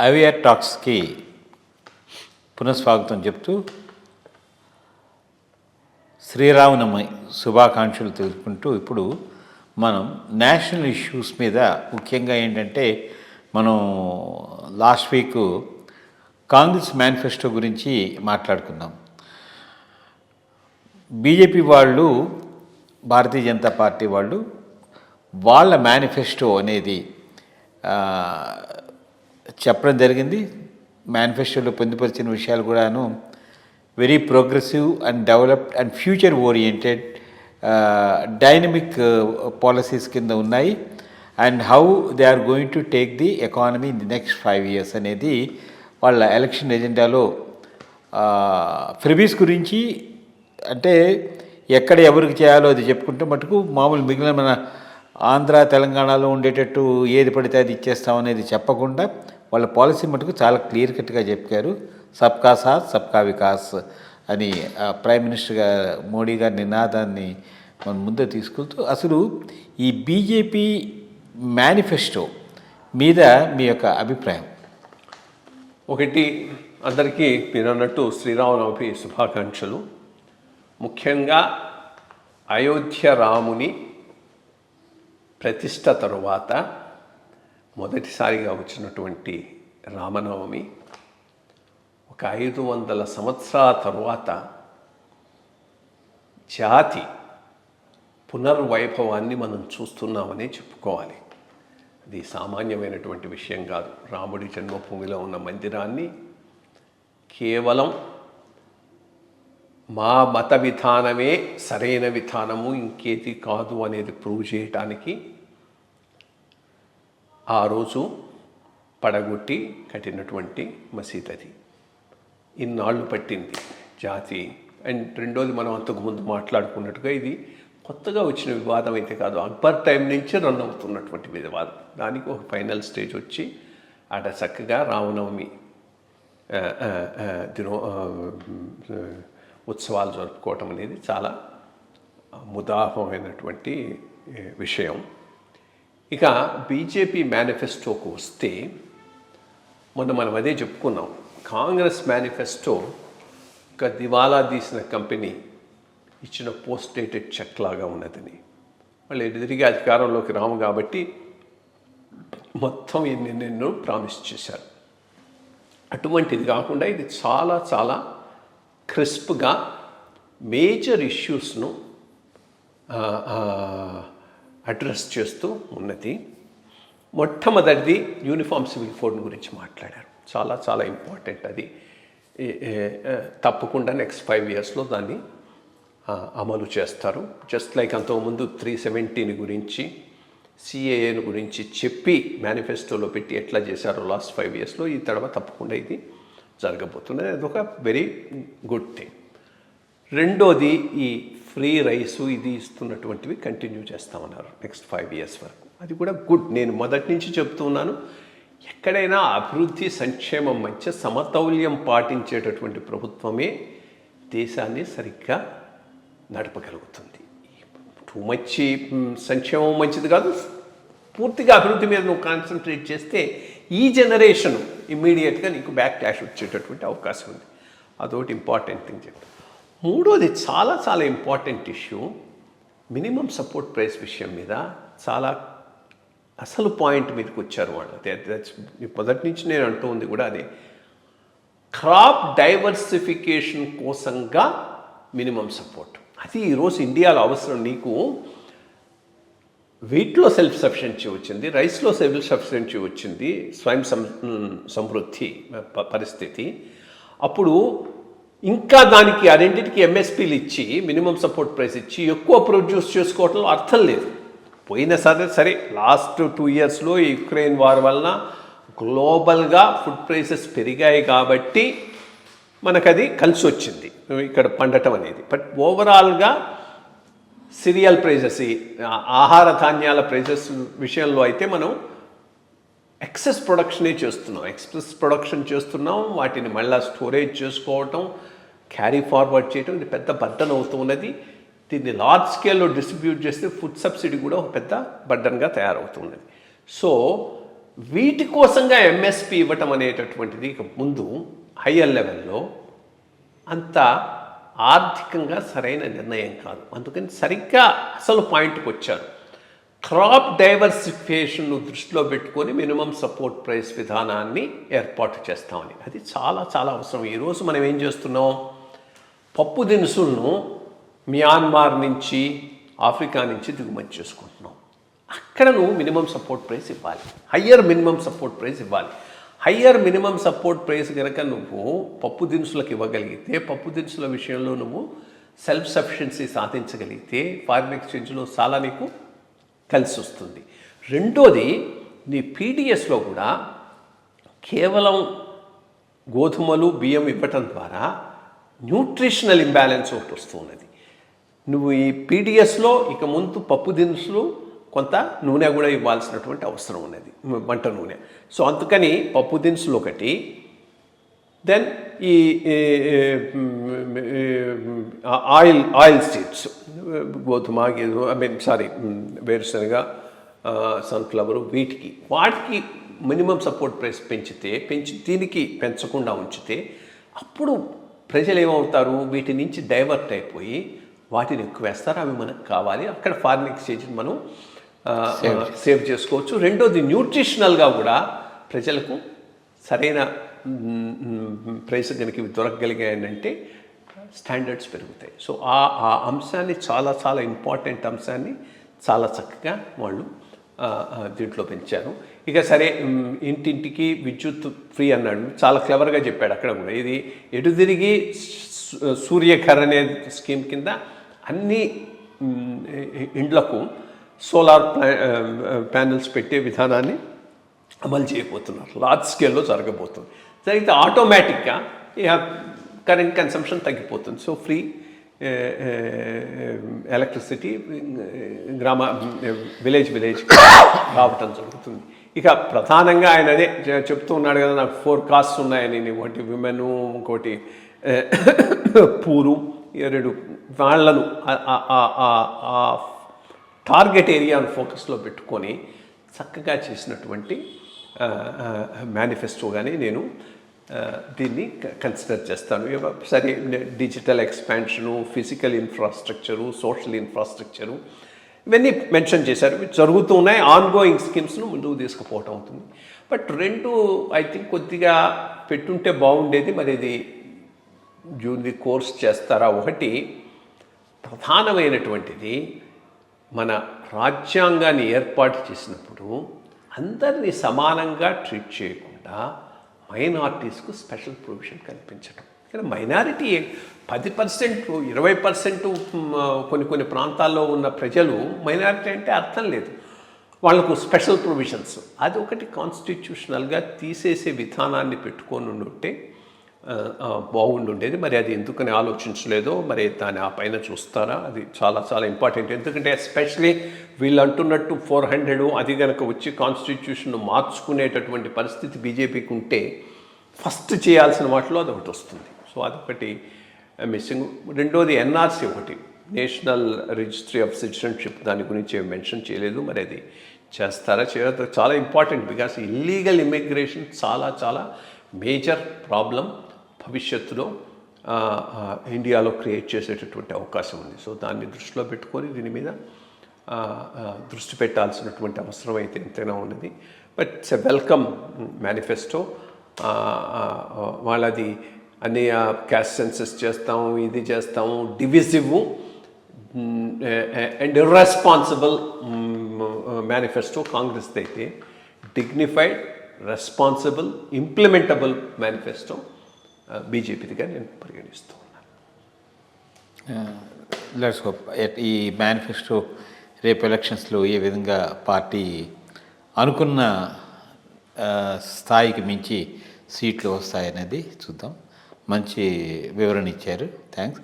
అవియర్ టాక్స్కి పునఃస్వాగతం చెప్తూ శ్రీరామనవమి శుభాకాంక్షలు తెలుపుకుంటూ ఇప్పుడు మనం నేషనల్ ఇష్యూస్ మీద ముఖ్యంగా ఏంటంటే మనం లాస్ట్ వీక్ కాంగ్రెస్ మేనిఫెస్టో గురించి మాట్లాడుకున్నాం. బీజేపీ వాళ్ళు, భారతీయ జనతా పార్టీ వాళ్ళు వాళ్ళ మేనిఫెస్టో అనేది చెప్పడం జరిగింది. మేనిఫెస్టోలో పొందుపరిచిన విషయాలు కూడాను very progressive and developed and future oriented dynamic policies కింద ఉన్నాయి. And how they are going to take the economy in the next 5 years అనేది వాళ్ళ ఎలక్షన్ ఎజెండాలో ఫ్రీబీస్ గురించి అంటే ఎక్కడ ఎవరికి చేయాలో అది చెప్పుకుంటే మటుకు మామూలు మిగిలిన మన ఆంధ్ర తెలంగాణలో ఉండేటట్టు ఏది పడితే అది ఇచ్చేస్తామనేది చెప్పకుండా వాళ్ళ పాలసీ మటుకు చాలా క్లియర్ కట్గా చెప్పారు. సబ్కా సాత్ సబ్కా వికాస్ అని ప్రైమ్ మినిస్టర్ మోడీ గారి నినాదాన్ని మనం ముందు తీసుకెళ్తూ అసలు ఈ బీజేపీ మేనిఫెస్టో మీద మీ యొక్క అభిప్రాయం? ఒకటి, అందరికీ మీరు అన్నట్టు శ్రీరామనవమి శుభాకాంక్షలు. ముఖ్యంగా అయోధ్య రాముని ప్రతిష్ట తరువాత మొదటిసారిగా వచ్చినటువంటి రామనవమి, ఒక 500 సంవత్సరాల తరువాత జాతి పునర్వైభవాన్ని మనం చూస్తున్నామని చెప్పుకోవాలి. అది సామాన్యమైనటువంటి విషయం కాదు. రాముడి జన్మభూమిలో ఉన్న మందిరాన్ని కేవలం మా మత విధానమే సరైన విధానము, ఇంకేది కాదు అనేది ప్రూవ్ చేయటానికి ఆ రోజు పడగొట్టి కట్టినటువంటి మసీద్ అది. ఇన్నాళ్ళు పట్టింది జాతి. అండ్ రెండోది, మనం అంతకుముందు మాట్లాడుకున్నట్టుగా ఇది కొత్తగా వచ్చిన వివాదం అయితే కాదు, అక్బర్ టైం నుంచి రన్ అవుతున్నటువంటి వివాదం. దానికి ఒక ఫైనల్ స్టేజ్ వచ్చి ఆడ చక్కగా రామనవమి ఉత్సవాలు జరుపుకోవటం అనేది చాలా ముదాహమైనటువంటి విషయం. ఇక బీజేపీ మేనిఫెస్టోకు వస్తే, మొన్న మనం అదే చెప్పుకున్నాం, కాంగ్రెస్ మేనిఫెస్టో ఒక దివాలా తీసిన కంపెనీ ఇచ్చిన పోస్ట్ డేటెడ్ చెక్ లాగా ఉన్నదని. వాళ్ళు తిరిగి అధికారంలోకి రాము కాబట్టి మొత్తం ఎన్నెన్నో ప్రామిస్ చేశారు. అటువంటిది కాకుండా ఇది చాలా చాలా క్రిస్ప్గా మేజర్ ఇష్యూస్ను అడ్రస్ చేస్తూ ఉన్నది. మొట్టమొదటిది యూనిఫామ్ సివిల్ కోడ్ గురించి మాట్లాడారు. చాలా చాలా ఇంపార్టెంట్ అది. తప్పకుండా నెక్స్ట్ 5 yearsలో దాన్ని అమలు చేస్తారు. జస్ట్ లైక్ అంతకుముందు 370 గురించి, సిఏఏను గురించి చెప్పి మేనిఫెస్టోలో పెట్టి ఎట్లా చేశారో లాస్ట్ 5 yearsలో, ఈ తర్వాత తప్పకుండా ఇది జరగబోతున్నది. అదొక వెరీ గుడ్ థింగ్. రెండోది, ఈ ఫ్రీ రైసు ఇది ఇస్తున్నటువంటివి కంటిన్యూ చేస్తామన్నారు నెక్స్ట్ 5 years వరకు. అది కూడా గుడ్. నేను మొదటి నుంచి చెప్తున్నాను, ఎక్కడైనా అభివృద్ధి సంక్షేమం మధ్య సమతౌల్యం పాటించేటటువంటి ప్రభుత్వమే దేశాన్ని సరిగ్గా నడపగలుగుతుంది. టూ మచ్ సంక్షేమం మంచిది కాదు. పూర్తిగా అభివృద్ధి మీద నువ్వు కాన్సన్ట్రేట్ చేస్తే ఈ జనరేషన్ ఇమ్మీడియట్గా నీకు బ్యాక్ క్యాష్ వచ్చేటటువంటి అవకాశం ఉంది. అదొకటి ఇంపార్టెంట్ థింగ్ చెప్పాను. మూడోది, చాలా చాలా important issue, minimum support price విషయం మీద చాలా అసలు పాయింట్ మీదకి వచ్చారు వాళ్ళు. మొదటి నుంచి నేను అంటూ ఉంది కూడా అదే. క్రాప్ డైవర్సిఫికేషన్ కోసంగా మినిమం సపోర్ట్, అది ఈరోజు ఇండియాలో అవసరం. నీకు వీటిలో సెల్ఫ్ సఫిషియెన్సీ వచ్చింది, రైస్లో సెల్ఫ్ సఫిషియెన్సీ వచ్చింది, స్వయం సమృద్ధి పరిస్థితి. అప్పుడు ఇంకా దానికి అన్నింటికి ఎంఎస్పీలు ఇచ్చి, మినిమం సపోర్ట్ ప్రైస్ ఇచ్చి ఎక్కువ ప్రొడ్యూస్ చేసుకోవటంలో అర్థం లేదు. పోయినా సరే లాస్ట్ 2 yearsలో యుక్రెయిన్ వార్ వలన గ్లోబల్గా ఫుడ్ ప్రైసెస్ పెరిగాయి కాబట్టి మనకది కలిసి వచ్చింది ఇక్కడ పండటం అనేది. బట్ ఓవరాల్గా సిరియల్ ప్రైజెస్, ఆహార ధాన్యాల ప్రైజెస్ విషయంలో అయితే మనం ఎక్సెస్ ప్రొడక్షనే చేస్తున్నాం. వాటిని మళ్ళీ స్టోరేజ్ చేసుకోవటం, క్యారీ ఫార్వర్డ్ చేయటం, ఇది పెద్ద బర్డన్ అవుతున్నది. దీన్ని లార్జ్ స్కేల్లో డిస్ట్రిబ్యూట్ చేస్తే ఫుడ్ సబ్సిడీ కూడా ఒక పెద్ద బర్డన్గా తయారవుతున్నది. సో వీటి కోసంగా ఎంఎస్పి ఇవ్వటం అనేటటువంటిది ఇక ముందు హయ్యర్ లెవెల్లో అంత ఆర్థికంగా సరైన నిర్ణయం కాదు. అందుకని సరిగ్గా అసలు పాయింట్కి వచ్చారు. క్రాప్ డైవర్సిఫికేషన్ను దృష్టిలో పెట్టుకొని మినిమం సపోర్ట్ ప్రైస్ విధానాన్ని ఏర్పాటు చేస్తామని. అది చాలా చాలా అవసరం. ఈరోజు మనం ఏం చేస్తున్నాం, పప్పు దినుసులను మియాన్మార్ నుంచి ఆఫ్రికా నుంచి దిగుమతి చేసుకుంటున్నాం. అక్కడ నువ్వు మినిమం సపోర్ట్ ప్రైస్ ఇవ్వాలి, హయ్యర్ మినిమం సపోర్ట్ ప్రైస్ ఇవ్వాలి. హయ్యర్ మినిమం సపోర్ట్ ప్రైస్ కనుక నువ్వు పప్పు దినుసులకు ఇవ్వగలిగితే, పప్పు దినుసుల విషయంలో నువ్వు సెల్ఫ్ సఫిషియన్సీ సాధించగలిగితే ఫారిన్ ఎక్స్చేంజ్లో చాలా నీకు కలిసి వస్తుంది. రెండోది, నీ పీడిఎస్లో కూడా కేవలం గోధుమలు బియ్యం ఇవ్వటం ద్వారా న్యూట్రిషనల్ ఇంబ్యాలెన్స్ ఒకటి వస్తున్నది. నువ్వు ఈ పీడిఎస్లో ఇక ముందు పప్పు దినుసులు కొంత నూనె కూడా ఇవ్వాల్సినటువంటి అవసరం ఉన్నది, వంట నూనె. సో అందుకని పప్పు దినుసులు ఒకటి, దెన్ ఈ ఆయిల్ సీడ్స్, గోధుమ వేరుశనగ, సన్ఫ్లవర్, వాటికి మినిమం సపోర్ట్ ప్రైస్ పెంచి దీనికి పెంచకుండా ఉంచితే అప్పుడు ప్రజలు ఏమవుతారు, వీటి నుంచి డైవర్ట్ అయిపోయి వాటిని ఎక్కువ వేస్తారు. అవి మనకు కావాలి, అక్కడ ఫారిన్ ఎక్స్చేంజ్ని మనం సేవ్ చేసుకోవచ్చు. రెండోది, న్యూట్రిషనల్గా కూడా ప్రజలకు సరైన ప్రైస్ కనుక ఇవి దొరకగలిగాయంటే స్టాండర్డ్స్ పెరుగుతాయి. సో ఆ అంశాన్ని చాలా చాలా ఇంపార్టెంట్ అంశాన్ని చాలా చక్కగా వాళ్ళు దీంట్లో పెంచారు. ఇక సరే, ఇంటింటికి విద్యుత్ ఫ్రీ అన్నాడు, చాలా క్లవర్గా చెప్పాడు అక్కడ కూడా. ఇది ఎటు తిరిగి సూర్యఘర్ అనే స్కీమ్ కింద అన్ని ఇండ్లకు సోలార్ ప్యానెల్స్ పెట్టే విధానాన్ని అమలు చేయబోతున్నారు. లార్జ్ స్కేల్లో జరగబోతుంది. జరిగితే ఆటోమేటిక్గా కరెంట్ కన్సంప్షన్ తగ్గిపోతుంది. సో ఫ్రీ ఎలక్ట్రిసిటీ విలేజ్ రావటం జరుగుతుంది. ఇక ప్రధానంగా ఆయన అదే చెప్తూ ఉన్నాడు కదా, నాకు 4 కాస్ట్స్ ఉన్నాయని. ఒకటి విమెను, ఇంకోటి పూరు, 2 వాళ్ళను టార్గెట్ ఏరియాను ఫోకస్లో పెట్టుకొని చక్కగా చేసినటువంటి మేనిఫెస్టోగానే నేను దీన్ని కన్సిడర్ చేస్తాను. సరే, digital expansion, physical infrastructure, social infrastructure, ఇవన్నీ మెన్షన్ చేశారు. జరుగుతూ ఉన్నాయి. ఆన్గోయింగ్ స్కీమ్స్ను ముందుకు తీసుకుపోవటం అవుతుంది. బట్ 2 ఐ థింక్ కొద్దిగా పెట్టుంటే బాగుండేది. మరి ఇది జూన్ది కోర్స్ చేస్తారా? ఒకటి ప్రధానమైనటువంటిది, మన రాజ్యాంగాన్ని ఏర్పాటు చేసినప్పుడు అందరినీ సమానంగా ట్రీట్ చేయకుండా మైనారిటీస్కు స్పెషల్ ప్రొవిజన్ కల్పించడం. కానీ మైనారిటీ 10%, 20% కొన్ని ప్రాంతాల్లో ఉన్న ప్రజలు మైనారిటీ అంటే అర్థం లేదు, వాళ్లకు స్పెషల్ ప్రొవిజన్స్. అది ఒకటి కాన్స్టిట్యూషనల్గా తీసేసే విధానాన్ని పెట్టుకొని ఉంటే బాగుండుండేది. మరి అది ఎందుకని ఆలోచించలేదో, మరి దాన్ని ఆ పైన చూస్తారా? అది చాలా చాలా ఇంపార్టెంట్. ఎందుకంటే ఎస్పెషలీ వీళ్ళు అంటున్నట్టు 400 అది కనుక వచ్చి కాన్స్టిట్యూషన్ను మార్చుకునేటటువంటి పరిస్థితి బీజేపీకి ఉంటే ఫస్ట్ చేయాల్సిన వాటిలో అది ఒకటి వస్తుంది. సో అదొకటి మిస్సింగ్. రెండోది, ఎన్ఆర్సీ ఒకటి, నేషనల్ రిజిస్ట్రీ ఆఫ్ సిటిజన్షిప్, దాని గురించి ఏం మెన్షన్ చేయలేదు. మరి అది చేస్తారా చేయరా చాలా ఇంపార్టెంట్. బికాస్ ఇల్లీగల్ ఇమిగ్రేషన్ చాలా చాలా మేజర్ ప్రాబ్లం భవిష్యత్తులో ఇండియాలో క్రియేట్ చేసేటటువంటి అవకాశం ఉంది. సో దాన్ని దృష్టిలో పెట్టుకొని దీని మీద దృష్టి పెట్టాల్సినటువంటి అవసరం అయితే ఎంతైనా ఉన్నది. But it's a welcome manifesto. వాళ్ళది అన్ని క్యాస్ట్ సెన్సెస్ చేస్తాము, ఇది చేస్తాము, divisive and irresponsible manifesto. Congress అయితే డిగ్నిఫైడ్, రెస్పాన్సిబుల్, ఇంప్లిమెంటబుల్ మేనిఫెస్టో బీజేపీదిగా నేను పరిగణిస్తూ ఉన్నాను. లెట్స్ హోప్ ఈ మేనిఫెస్టో రేపు ఎలక్షన్స్లో ఏ విధంగా పార్టీ అనుకున్న స్థాయికి మించి సీట్లు వస్తాయనేది చూద్దాం. మంచి వివరణ ఇచ్చారు, థ్యాంక్స్.